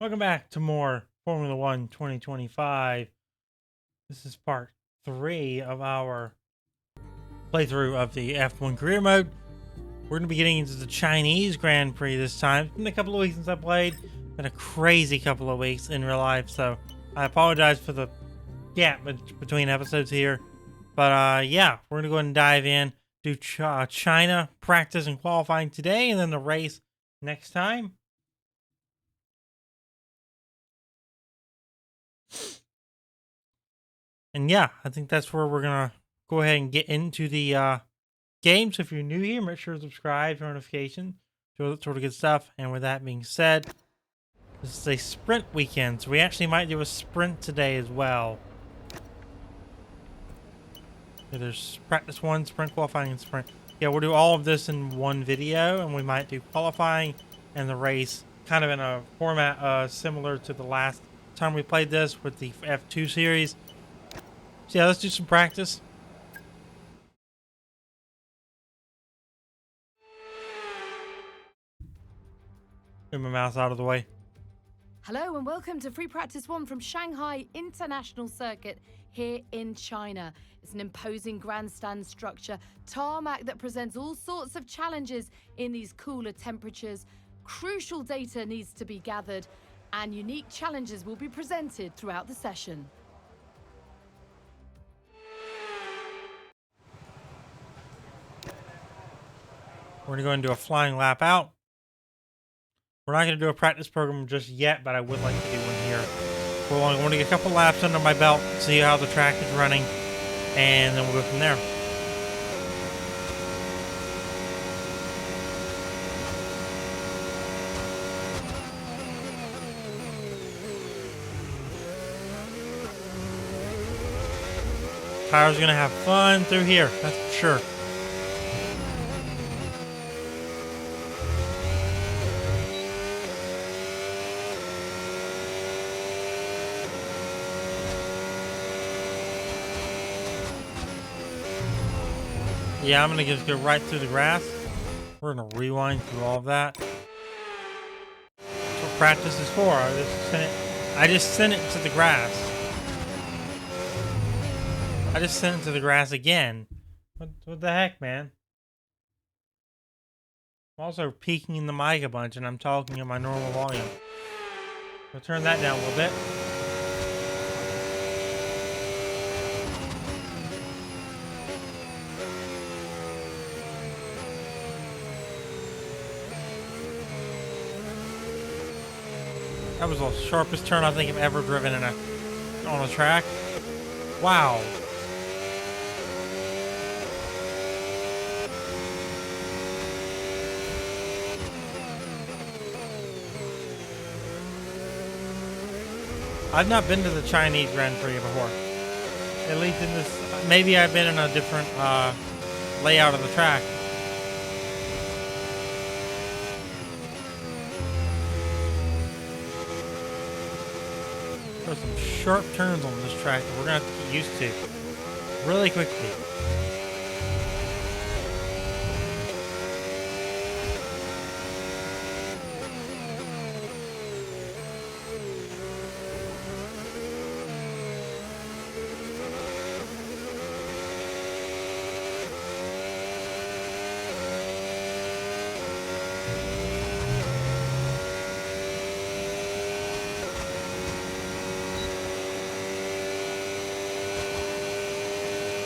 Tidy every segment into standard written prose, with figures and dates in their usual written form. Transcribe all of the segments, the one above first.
Welcome back to more Formula One 2025. This is part 3 of our playthrough of the F1 career mode. We're going to be getting into the Chinese Grand Prix this time. It's been a couple of weeks since I played. Been a crazy couple of weeks in real life, so I apologize for the gap between episodes here. But yeah, we're going to go ahead and dive in, do China practice and qualifying today, and then the race next time. And yeah, I think that's where we're going to go ahead and get into the game. So if you're new here, make sure to subscribe, turn notifications, do all that sort of good stuff. And with that being said, this is a sprint weekend, so we actually might do a sprint today as well. So there's practice one, sprint, qualifying, and sprint. Yeah, we'll do all of this in one video, and we might do qualifying and the race kind of in a format similar to the last time we played this with the F2 series. So yeah, let's do some practice. Move my mouse out of the way. Hello and welcome to Free Practice 1 from Shanghai International Circuit here in China. It's an imposing grandstand structure, tarmac that presents all sorts of challenges in these cooler temperatures. Crucial data needs to be gathered and unique challenges will be presented throughout the session. We're going to go and do a flying lap out. We're not going to do a practice program just yet, but I would like to do one here. We're going to get a couple laps under my belt, see how the track is running, and then we'll go from there. Tyler's going to have fun through here, that's for sure. Yeah, I'm going to just go right through the grass. We're going to rewind through all of that. That's what practice is for. I just sent it to the grass. I just sent it to the grass again. What the heck, man? I'm also peaking in the mic a bunch, and I'm talking at my normal volume. I'll turn that down a little bit. That was the sharpest turn I think I've ever driven on a track. Wow. I've not been to the Chinese Grand Prix before. At least in this, maybe I've been in a different layout of the track. There's some sharp turns on this track that we're going to have to get used to really quickly.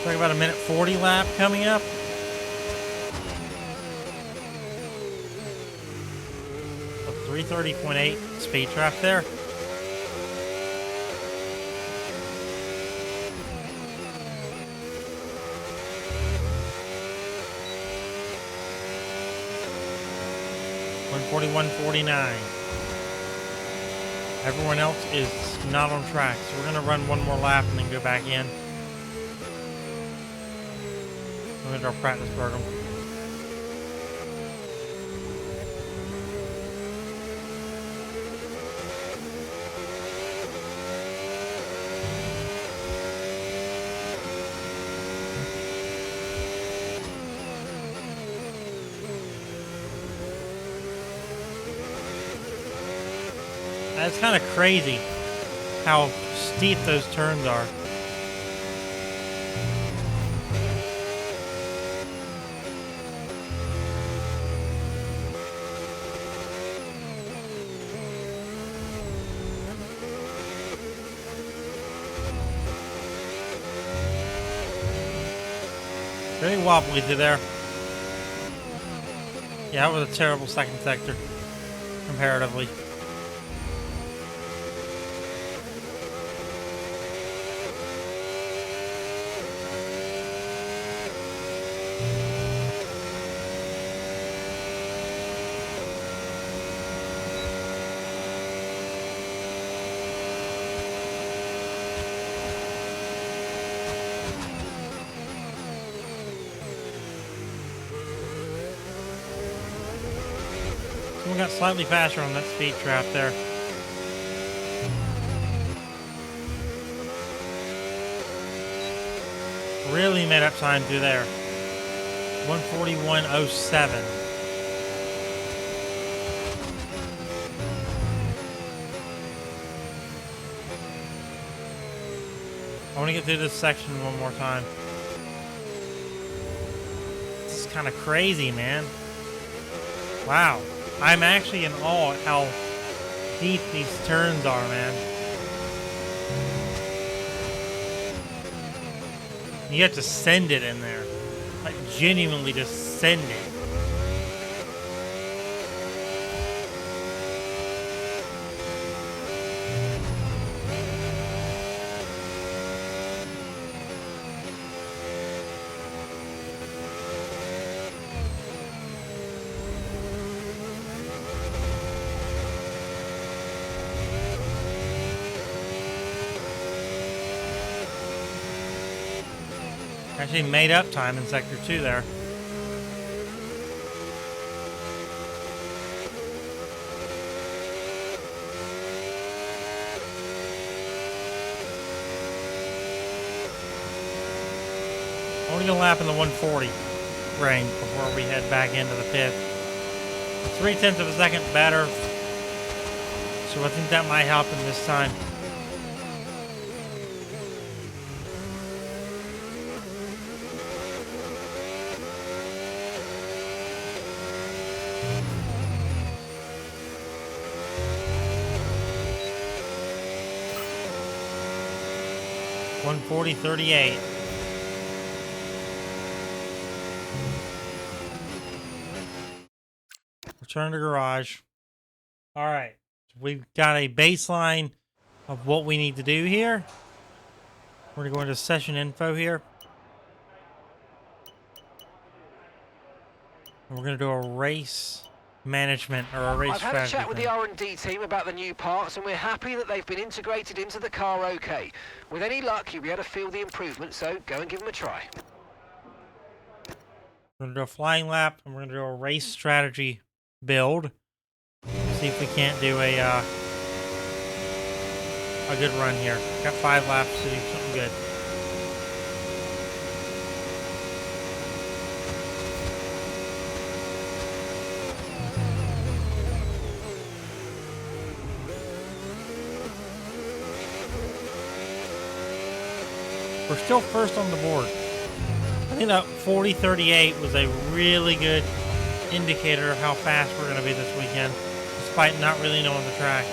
Like about a minute 40 lap coming up. A 330.8 speed trap there. .141.49. Everyone else is not on track, so we're gonna run one more lap and then go back in. Look at our practice program. That's kind of crazy how steep those turns are. Very wobbly through there. Yeah, that was a terrible second sector, comparatively. We got slightly faster on that speed trap there. Really made up time through there. 141.07. I want to get through this section one more time. This is kind of crazy, man. Wow. I'm actually in awe at how deep these turns are, man. You have to send it in there. Like, genuinely just send it. Actually made up time in Sector 2 there. Only gonna lap in the 140 range before we head back into the pit. 0.3 of a second better, so I think that might help him this time. .140.38. Return to garage. All right, we've got a baseline of what we need to do here. We're gonna go into session info here. And we're gonna do a race management or a race strategy. I've had a chat with the R&D team about the new parts, and we're happy that they've been integrated into the car okay. With any luck, you'll be able to feel the improvement, so go and give them a try. We're going to do a flying lap, and we're going to do a race strategy build. See if we can't do a good run here. Got 5 laps to do something good. We're still first on the board. I think that 40.38 was a really good indicator of how fast we're going to be this weekend, despite not really knowing the track.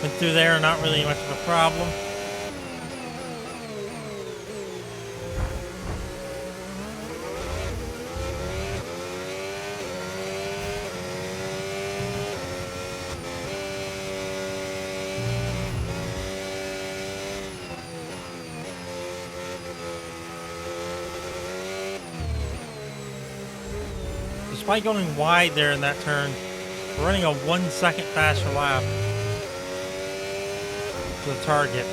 Went through there, not really much of a problem. Despite going wide there in that turn, we're running a 1 second faster lap to the target.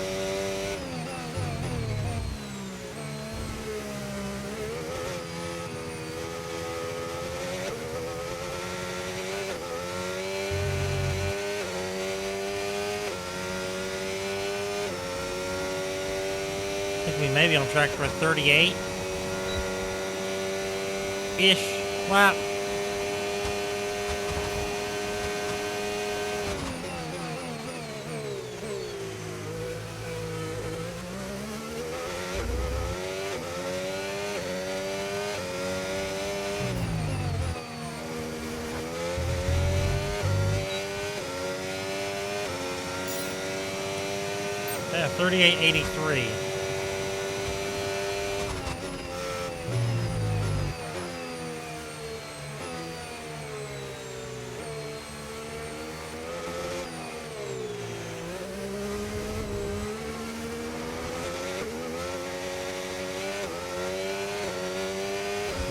think we may be on track for a 38-ish lap. Yeah, 38.83.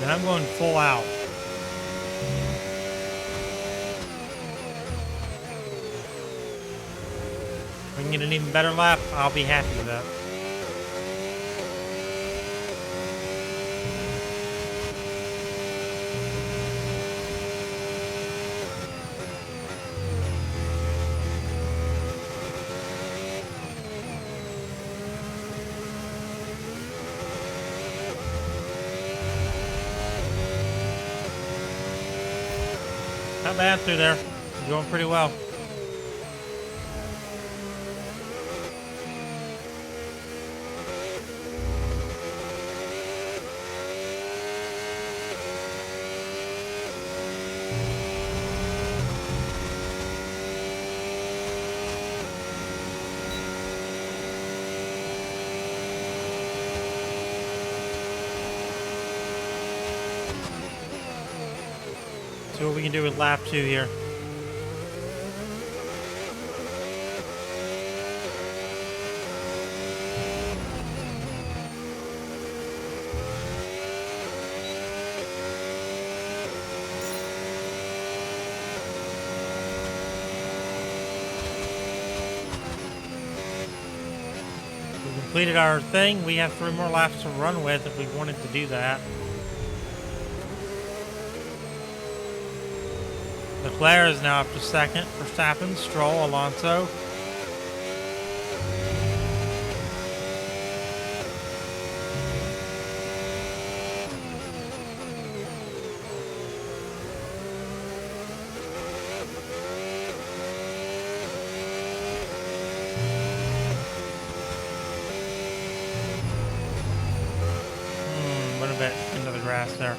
And I'm going full out. If we can get an even better lap, I'll be happy with that. Not bad through there. You're going pretty well. See what we can do with lap 2 here. We completed our thing. We have 3 more laps to run with if we wanted to do that. McLaren is now up to second. Verstappen, Stroll, Alonso. Went a bit into the grass there.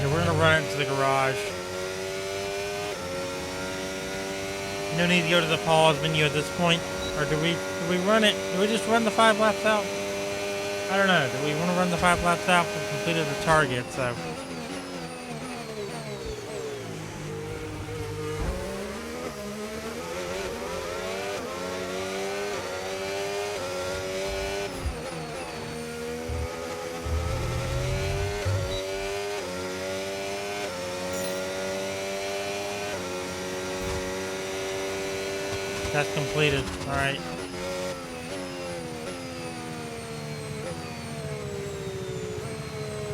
We're gonna run it into the garage. No need to go to the pause menu at this point. Or do we run it? Do we just run the 5 laps out? I don't know. Do we want to run the 5 laps out? We've completed the target, so. That's completed. All right.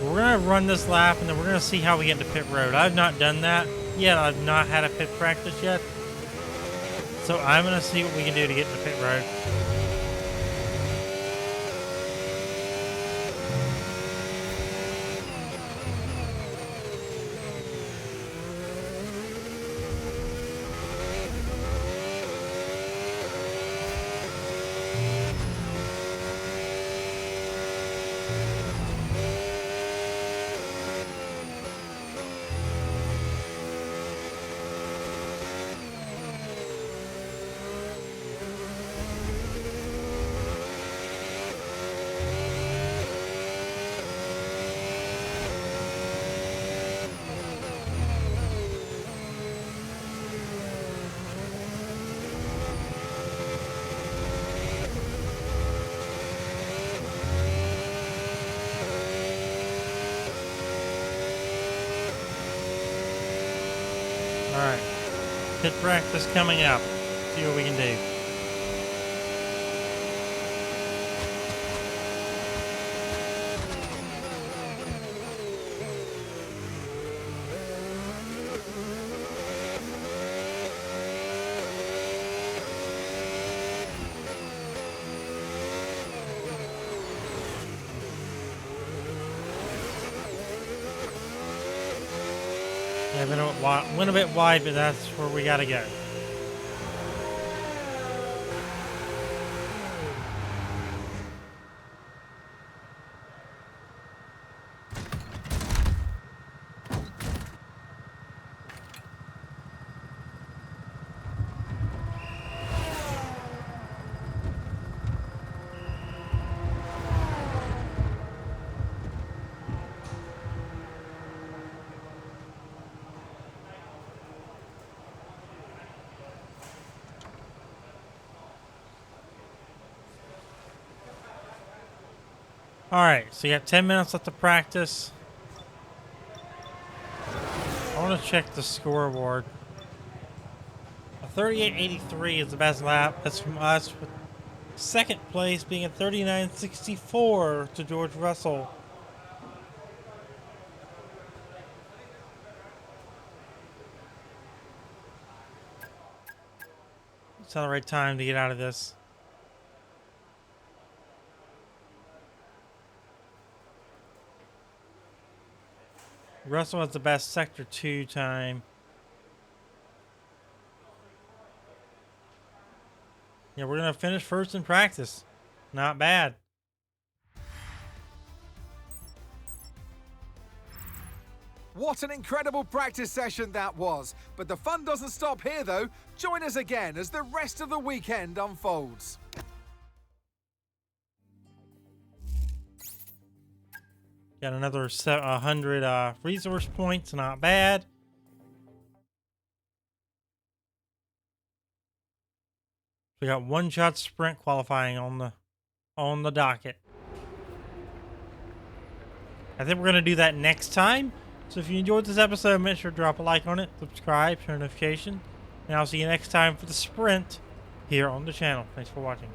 We're going to run this lap, and then we're going to see how we get into pit road. I've not done that yet. I've not had a pit practice yet. So I'm going to see what we can do to get into pit road. Alright. Pit practice coming up. See what we can do. Yeah, went a bit wide, but that's where we gotta go. Alright, so you got 10 minutes left to practice. I want to check the scoreboard. A 38.83 is the best lap. That's from us, with second place being a 39.64 to George Russell. It's not the right time to get out of this. Russell has the best Sector 2 time. Yeah, we're going to finish first in practice. Not bad. What an incredible practice session that was. But the fun doesn't stop here, though. Join us again as the rest of the weekend unfolds. Got another 100 resource points. Not bad. We got one-shot sprint qualifying on the docket. I think we're gonna do that next time. So if you enjoyed this episode, make sure to drop a like on it, subscribe, turn notification, and I'll see you next time for the sprint here on the channel. Thanks for watching.